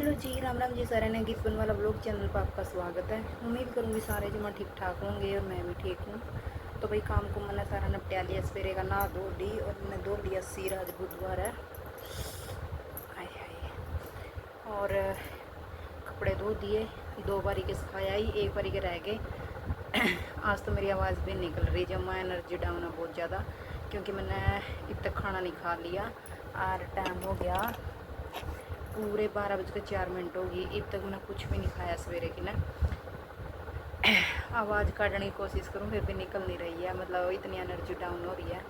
Hello जी, राम राम जी सारे ने गीत वाला ब्लॉग चैनल पर आपका स्वागत है। उम्मीद करूँगी सारे जो मैं ठीक ठाक होंगे और मैं भी ठीक हूँ। तो भाई काम को मैंने सारा निपटा लिया, सवेरे का नहा धो ली और मैंने धो लिया सिर। आज बुधवार है, हाय हाय। और कपड़े धो दिए, 2 बारी के सिखाया ही, 1 बारी के रह गए। आज तो मेरी आवाज़ भी निकल रही, जब मैं एनर्जी डाउन है बहुत ज़्यादा, क्योंकि मैंने अब तक खाना नहीं खा लिया और टाइम हो गया पूरे 12:04 होगी। अब तक मैंने कुछ भी नहीं खाया सवेरे की ना। आवाज़ काटने की कोशिश करूँ फिर भी निकल नहीं रही है, मतलब इतनी एनर्जी डाउन हो रही है।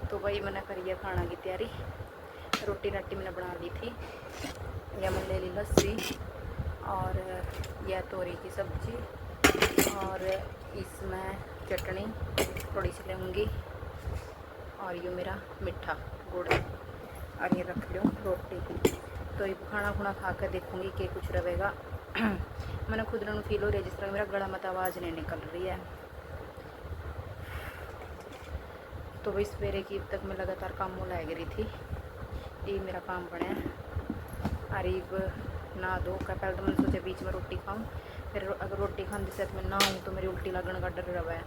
तो भाई मैंने करी है खाना की तैयारी। रोटी राटी मैंने बना ली थी, यह मैंने ले ली लस्सी और यह तोरी की सब्ज़ी और इसमें चटनी थोड़ी सी लेंगी और ये मेरा मीठा गुड़ और ये रख लो रोटी। तो ये खाना खुना खा कर देखूँगी कि कुछ रहेगा। मैंने खुद ने फील हो रही है जिस तरह मेरा गला मत आवाज़ नहीं निकल रही है। तो भाई सवेरे की अब तक मैं लगातार काम में लाई रही थी, ये मेरा काम बने। अरीब ना दो का पहले तो मैंने सोचा बीच में रोटी खाऊं, फिर अगर रोटी खाने से मैं ना हूँ तो मेरी उल्टी लगने का डर रहा है।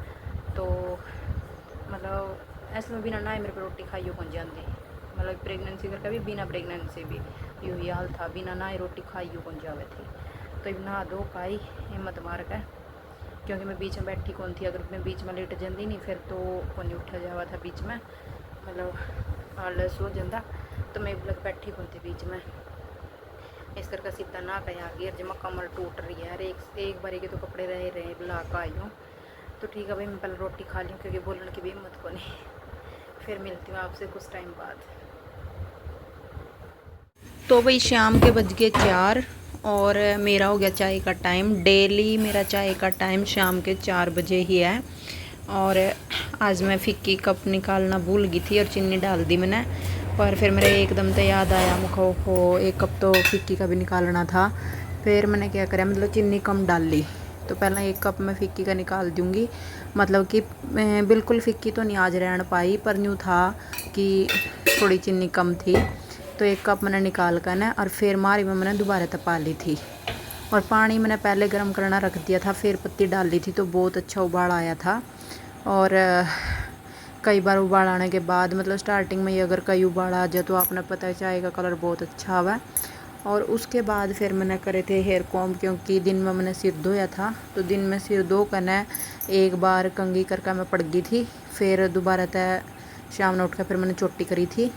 तो मतलब ऐसे में बिना नहाए मेरे को रोटी खाइयो कौन जाती, मतलब प्रेगनेंसी करके भी बिना प्रेगनेंसी भी यही हाल था, बिना नहाए रोटी खाइयो कौन जावे थी। तो अब नहा दो खाई हिम्मत मार के, क्योंकि मैं बीच में बैठी कौन थी। अगर मैं बीच में लेट जाती नहीं फिर तो कौन उठा जावा था बीच में, मतलब आलस हो जाता। तो मैं लग बैठी कौन थी बीच में, इस करके सीधा ना कहीं आ गई। और जब कमर टूट रही है, अरे एक बारी के तो कपड़े रहे बुला कर आई हूँ। तो ठीक है भाई, मैं पहले रोटी खा लूँ क्योंकि बोलने की भी हिम्मत को नहीं। फिर मिलती हूँ आपसे कुछ टाइम बाद। तो भाई शाम के बज गए 4 और मेरा हो गया चाय का टाइम। डेली मेरा चाय का टाइम शाम के 4 बजे ही है। और आज मैं फिक्की कप निकालना भूल गई थी और चीनी डाल दी मैंने, पर फिर मेरे एकदम से याद आया मुखो को 1 कप तो फिक्की का भी निकालना था। फिर मैंने क्या करा, मतलब चीनी कम डाल ली। तो पहले 1 कप मैं फिक्की का निकाल दूँगी, मतलब कि बिल्कुल फिक्की तो नहीं आज रहन पाई, पर यूँ था कि थोड़ी चीनी कम थी। तो 1 कप मैंने निकाल कर ना और फिर मारी में मैंने दोबारा तपा ली थी। और पानी मैंने पहले गर्म करना रख दिया था, फिर पत्ती डाल ली थी, तो बहुत अच्छा उबाल आया था। और कई बार उबाल आने के बाद, मतलब स्टार्टिंग में ही अगर कई उबाल आ जाए तो आपने पता है चाय का कलर बहुत अच्छा हुआ। और उसके बाद फिर मैंने करे थे हेयर कॉम, क्योंकि दिन में मैंने सिर धोया था। तो दिन में सिर धो कर न एक बार कंघी करके मैं पड़ गई थी, फिर दोबारा तय शाम ने उठ कर फिर मैंने चोटी करी थी।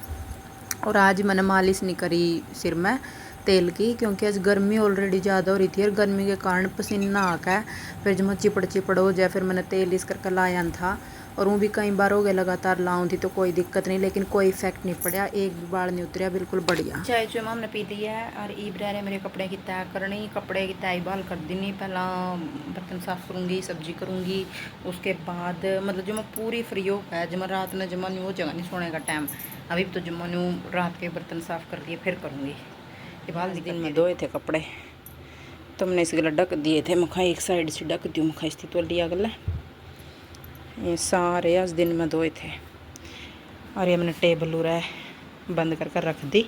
और आज मैंने मालिश नहीं करी सिर में तेल की, क्योंकि आज गर्मी ऑलरेडी ज़्यादा हो रही थी और गर्मी के कारण पसीना आ गया। फिर जब मैं चिपड़ हो जाए फिर मैंने तेल इस करके लाया था। और वो भी कई बार हो गए लगातार लाऊँ थी, तो कोई दिक्कत नहीं, लेकिन कोई इफेक्ट नहीं पड़ा, एक भी बाल नहीं उतरा, बिल्कुल बढ़िया। चाय जो हमने पी ली है और ईब रहे मेरे कपड़े की तय करनी, कपड़े की तय बाल कर देनी। पहला बर्तन साफ़ करूँगी, सब्जी करूँगी, उसके बाद मतलब जो मैं पूरी फ्री हो गया, जब मैं रात में जमा नहीं वो जगह नहीं सोने का टाइम। अभी तो जब मैंने रात के बर्तन साफ़ कर लिए फिर करूँगी। ये बाल दिन में धोए थे कपड़े, तो मैंने इस गला ढक दिए थे। मखा एक साइड से ढक दूँ, मखा स्थित तो लिया गला, ये सारे आज दिन में धोए थे। और ये मैंने टेबल उरा बंद कर कर रख दी,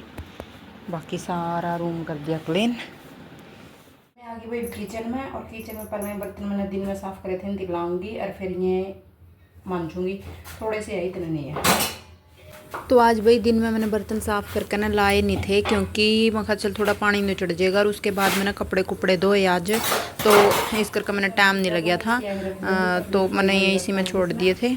बाकी सारा रूम कर दिया क्लीन। मैं आ गई वही किचन में, और किचन में पहले बर्तन मैंने दिन में साफ़ करे थे, दिलाऊँगी और फिर ये मांजूँगी। थोड़े से है, इतने नहीं है। तो आज भाई दिन में मैंने बर्तन साफ़ करके ना लाए नहीं थे, क्योंकि मैं कहा चल थोड़ा पानी नहीं चढ़ जाएगा। और उसके बाद मैंने कपड़े कुपड़े धोए आज, तो इस करके मैंने टाइम नहीं लग गया था, तो मैंने ये इसी में छोड़ दिए थे।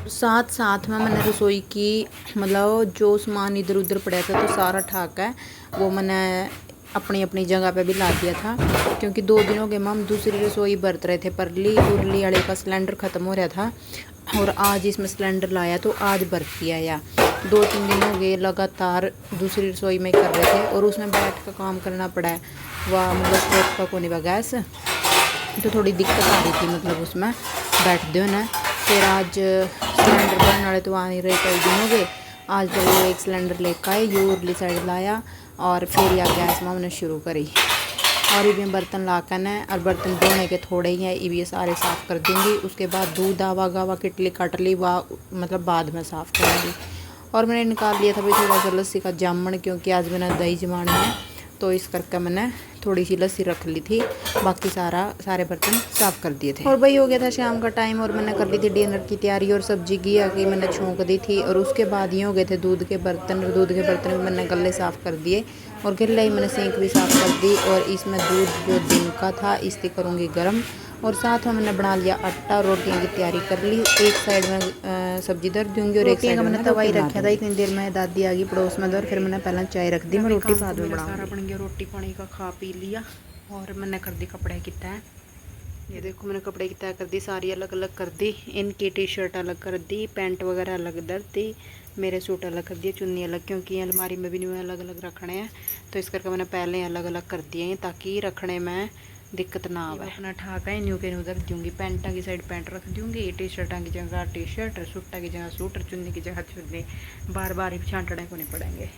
साथ साथ में मैंने रसोई की मतलब जो सामान इधर उधर पड़ा था तो सारा ठाक है, वो मैंने अपनी अपनी जगह पे भी ला दिया था। क्योंकि 2 दिन हो गए हम दूसरी रसोई बरत रहे थे, परली उरली वाले का सिलेंडर ख़त्म हो रहा था और आज इसमें सिलेंडर लाया तो आज बरत दिया। या 2-3 दिन हो गए लगातार दूसरी रसोई में कर रहे थे, और उसमें बैठ कर काम करना पड़ा है, वह मतलब स्टोव का कोनी वा गैस, तो थोड़ी दिक्कत आ रही थी मतलब उसमें बैठ दो ना। फिर आज सिलेंडर बनने वाले तो आ नहीं रहे, कई दिन हो गए। आज तो वो 1 सिलेंडर लेकर आए, ये उरली साइड लाया और फिर या गैस में हमने शुरू करी। और ये बर्तन ला कर न, और बर्तन धोने के थोड़े ही हैं, ये सारे साफ़ कर दूँगी। उसके बाद दूध आवा गावा किटली कट ली, वाह मतलब बाद में साफ़ करूँगी। और मैंने निकाल लिया था भाई थोड़ा सा लस्सी का जामन, क्योंकि आज मैंने दही जमाना है। तो इस करके मैंने थोड़ी सी लस्सी रख ली थी, बाकी सारे बर्तन साफ़ कर दिए थे। और भाई हो गया था शाम का टाइम और मैंने कर ली थी डिनर की तैयारी और सब्जी की आगे मैंने छोंक दी थी। और उसके बाद ये हो गए थे दूध के बर्तन, और दूध के बर्तन भी मैंने गले साफ़ कर दिए और गिल्ले ही मैंने सिंक भी साफ़ कर दी। और इसमें दूध जो दिन का था इसकी करूँगी गर्म। और साथ में मैंने बना लिया आटा और रोटियों की तैयारी कर ली। एक साइड में सब्जी धर दूँगी और एक साइड में मैंने तवाई रखा था। इतनी देर में दादी आ गई पड़ोस में, और फिर मैंने पहले चाय रख दी, मैं रोटी बाद में बनाऊंगी। सारा बन गया, रोटी पानी का खा पी लिया और मैंने कर दी कपड़े की तय। ये देखो मैंने कपड़े की तय कर दी, सारी अलग अलग कर दी। इनकी टी शर्ट अलग कर दी, पैंट वगैरह अलग कर दी, मेरे सूट अलग कर दिए, चुन्नी अलग, क्योंकि अलमारी में भी नहीं अलग अलग रखने हैं। तो इस करके मैंने पहले अलग अलग कर दिए हैं ताकि रखने में दिक्कत ना आवे। अपना ठाक है न्यू के न्यू रख दूँगी, पैंटा की साइड पैंट रख दूँगी, टी शर्टा की जगह टी शर्ट, सूटा की जगह सूट, चुन्नी की जगह चुन्नी, बार बार ही छांटने को नहीं पड़ेंगे।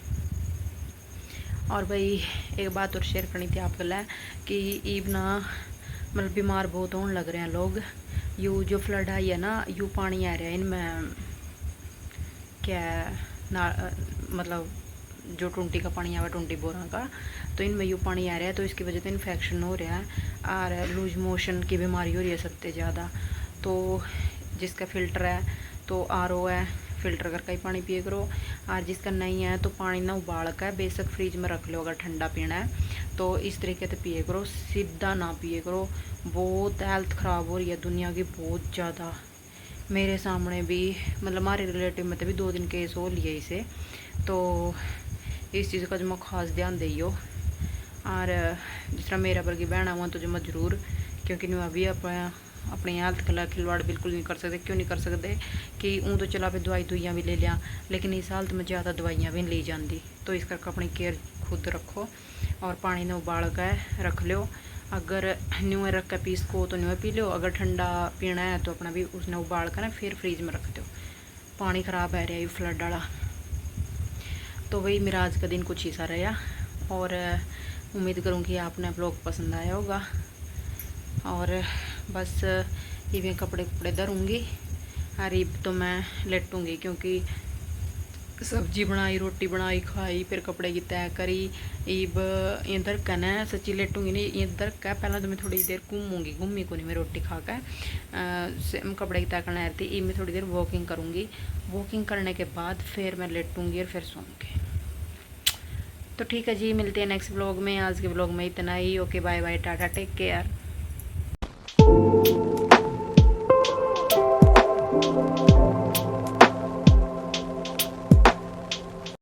और भाई एक बात और शेयर करनी थी आपके लिए कि ईब ना मतलब बीमार बहुत होने लग रहे हैं लोग। यू जो फ्लड आई है ना, यू पानी आ रहा है इनमें, क्या ना मतलब जो टूंटी का पानी आवा, टूंटी बोरा का, तो इनमें यू पानी आ रहा है, तो इसकी वजह से इन्फेक्शन हो रहा है और लूज मोशन की बीमारी हो रही है सबसे ज़्यादा। तो जिसका फ़िल्टर है तो RO है, फ़िल्टर करके ही पानी पिए करो। और जिसका नहीं है तो पानी ना उबाल कर बेशक फ्रिज में रख लो, अगर ठंडा पीना है तो इस तरीके से पिए करो, सीधा ना पिए करो। बहुत हेल्थ ख़राब हो रही है दुनिया की, बहुत ज़्यादा। मेरे सामने भी मतलब हमारे रिलेटिव में तो भी 2 दिन केस हो लिए इसे, तो इस चीज़ का जो मैं खास ध्यान दियो। और जिस तरह मेरा वर्गी बहन हुआ तो जो मैं जरूर, क्योंकि मैं अभी अपनी हेल्थ के लिए खिलवाड़ बिल्कुल नहीं कर सकते। क्यों नहीं कर सकते कि तो चला पे दवाई दुइयाँ भी ले लिया, लेकिन इस हालत में ज़्यादा दवाइयाँ भी नहीं ली जाती। तो इस करके अपनी केयर खुद रखो और पानी ने उबाल कर रख लो। अगर न्यू रख कर पीस को तो न्यू पी लो, अगर ठंडा पीना है तो अपना भी उसने उबाल कर ना फिर फ्रिज में रख दो। पानी ख़राब है रहा फ्लड वाला। तो वही मेरा आज का दिन कुछ ही सा रहा और उम्मीद करूँगी आपने ब्लॉग पसंद आया होगा। और बस ये कपड़े धरूँगी और ईब तो मैं लेटूँगी, क्योंकि सब्जी बनाई, रोटी बनाई, खाई, फिर कपड़े की तय करी। ईब इधर कहना सच्ची लेटूंगी नहीं, इधर कह पहला तो मैं थोड़ी देर घूमूंगी, घूमी को नहीं मैं रोटी खा कर कपड़े की तय करना रहती। ईब मैं थोड़ी देर वॉकिंग करूँगी, वॉकिंग करने के बाद फिर मैं लेटूंगी और फिर सोऊंगी। तो ठीक है जी, मिलते हैं नेक्स्ट ब्लॉग में। आज के ब्लॉग में इतना ही। Okay bye bye, tata, take care.